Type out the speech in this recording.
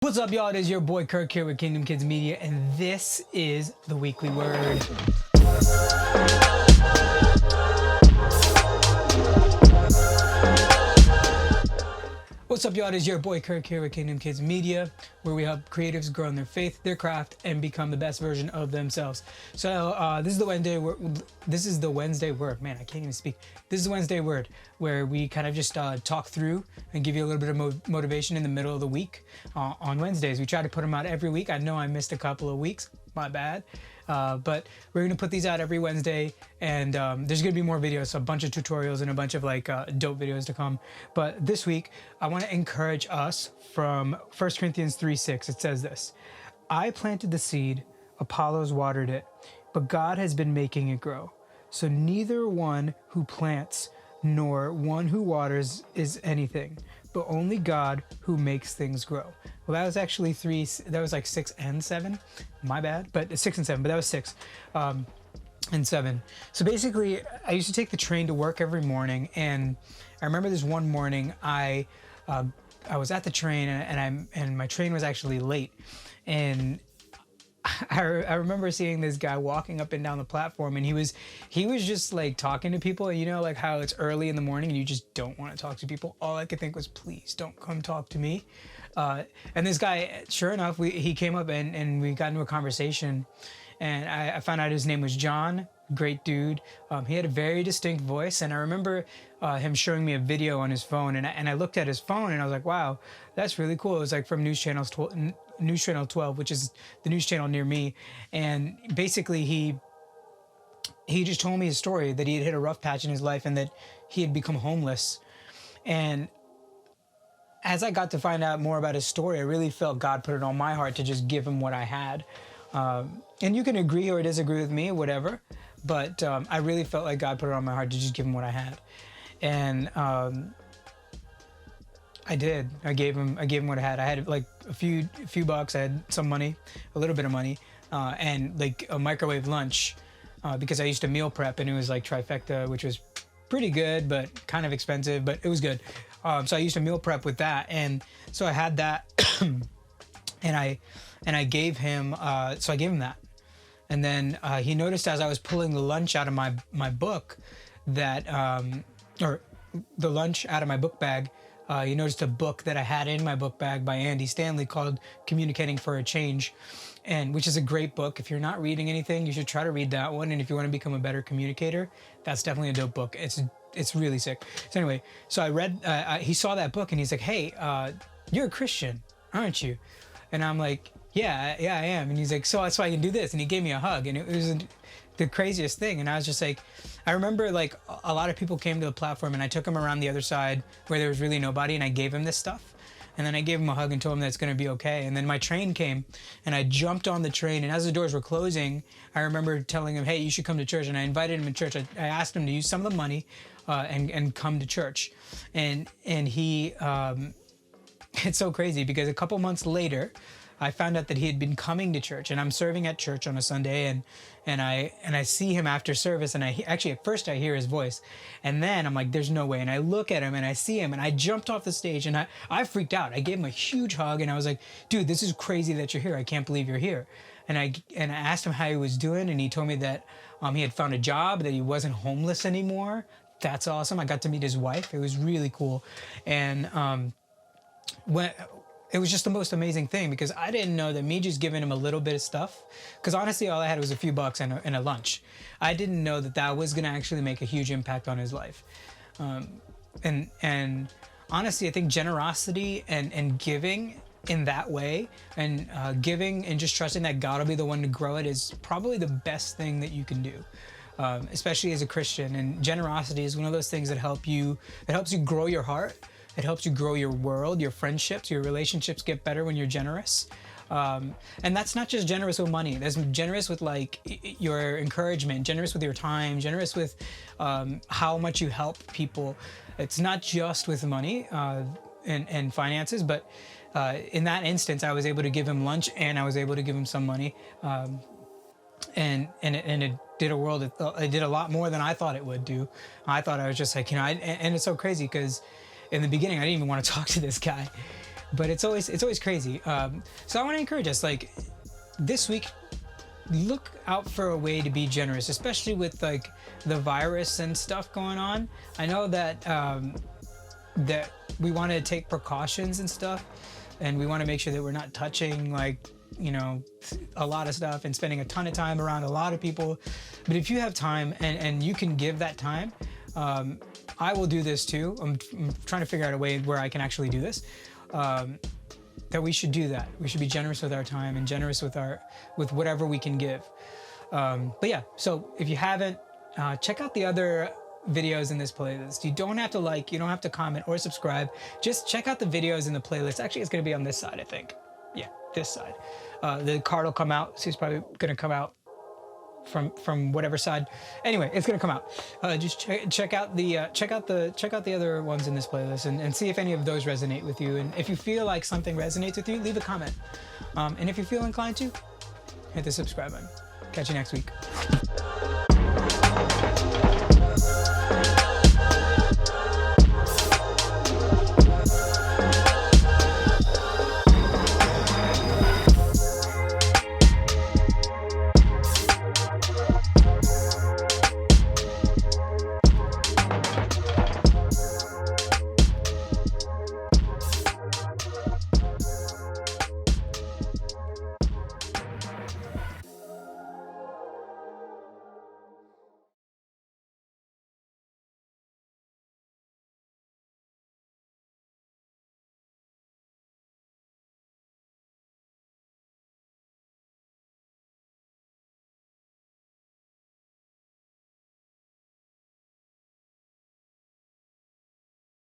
What's up, y'all? It is your boy Kirk here with Kingdom Kids Media, and this is the weekly word. What's up, y'all? It is your boy Kirk here with Kingdom Kids Media, where we help creatives grow in their faith, their craft, and become the best version of themselves. So this is the Wednesday word. This is the Wednesday word. Man, I can't even speak. This is the Wednesday word, where we kind of just talk through and give you a little bit of motivation in the middle of the week on Wednesdays. We try to put them out every week. I know I missed a couple of weeks. My bad. But we're going to put these out every Wednesday, and there's going to be more videos, a bunch of tutorials and a bunch of dope videos to come. But this week, I want to encourage us from 1 Corinthians 3:6. It says this: I planted the seed, Apollos watered it, but God has been making it grow. So neither one who plants nor one who waters is anything, but only God who makes things grow. Well, that was actually that was like 6 and 7. My bad, but 6 and 7, but that was 6 and 7. So basically, I used to take the train to work every morning, and I remember this one morning I was at the train and my train was actually late, and I remember seeing this guy walking up and down the platform, and he was just like talking to people, and you know, like how it's early in the morning and you just don't want to talk to people. All I could think was, please don't come talk to me. And this guy, sure enough, he came up and we got into a conversation, and I found out his name was John. Great dude. He had a very distinct voice, and I remember him showing me a video on his phone, and I looked at his phone and I was like, wow, that's really cool. It was like from News Channel 12, which is the news channel near me. And basically he just told me his story, that he had hit a rough patch in his life and that he had become homeless. And as I got to find out more about his story, I really felt God put it on my heart to just give him what I had. And you can agree or disagree with me, whatever, but I really felt like God put it on my heart to just give him what I had. And I did. I gave him what I had. I had like a few bucks. I had some money, a little bit of money, and like a microwave lunch, because I used to meal prep, and it was like Trifecta, which was pretty good but kind of expensive, but it was good. So I used to meal prep with that, and so I had that, and I gave him. So I gave him that, and then he noticed as I was pulling the lunch out of my book that, or the lunch out of my book bag. You noticed a book that I had in my book bag by Andy Stanley called Communicating for a Change, and which is a great book. If you're not reading anything, you should try to read that one. And if you want to become a better communicator, that's definitely a dope book. It's really sick. So anyway, so I read, he saw that book and he's like, hey, you're a Christian, aren't you? And I'm like, yeah, I am. And he's like, so that's why I can do this. And he gave me a hug, and it was the craziest thing. And I was just like, I remember like a lot of people came to the platform, and I took him around the other side where there was really nobody, and I gave him this stuff. And then I gave him a hug and told him that it's going to be okay. And then my train came, and I jumped on the train, and as the doors were closing, I remember telling him, hey, you should come to church. And I invited him to church. I asked him to use some of the money and come to church. And he, it's so crazy because a couple months later, I found out that he had been coming to church, and I'm serving at church on a Sunday, and I see him after service, and actually at first I hear his voice, and then I'm like, there's no way. And I look at him and I see him, and I jumped off the stage, and I freaked out. I gave him a huge hug, and I was like, dude, this is crazy that you're here. I can't believe you're here. And I asked him how he was doing, and he told me that he had found a job, that he wasn't homeless anymore. That's awesome. I got to meet his wife. It was really cool. And it was just the most amazing thing, because I didn't know that me just giving him a little bit of stuff, because honestly all I had was a few bucks and a lunch. I didn't know that was going to actually make a huge impact on his life. And honestly, I think generosity and giving in that way, and giving and just trusting that God will be the one to grow it, is probably the best thing that you can do. Especially as a Christian. And generosity is one of those things that helps you grow your heart. It helps you grow your world, your friendships, your relationships get better when you're generous. And that's not just generous with money. That's generous with like your encouragement, generous with your time, generous with how much you help people. It's not just with money and finances, but in that instance, I was able to give him lunch, and I was able to give him some money. And it did it did a lot more than I thought it would do. I thought I was just like, and it's so crazy because in the beginning, I didn't even want to talk to this guy. but it's always crazy. So I want to encourage us, like, this week, look out for a way to be generous, especially with like the virus and stuff going on. I know that that we want to take precautions and stuff, and we want to make sure that we're not touching, like, you know, a lot of stuff and spending a ton of time around a lot of people. But if you have time and you can give that time, I will do this too. I'm trying to figure out a way where I can actually do this. That we should do that. We should be generous with our time and generous with whatever we can give. But yeah, so if you haven't, check out the other videos in this playlist. You don't have to like, you don't have to comment or subscribe. Just check out the videos in the playlist. Actually, it's gonna be on this side, I think. Yeah, this side. The card will come out, so it's probably gonna come out from whatever side. Anyway, it's gonna come out. Just check out the other ones in this playlist and see if any of those resonate with you. And if you feel like something resonates with you, leave a comment. And if you feel inclined to, hit the subscribe button. Catch you next week.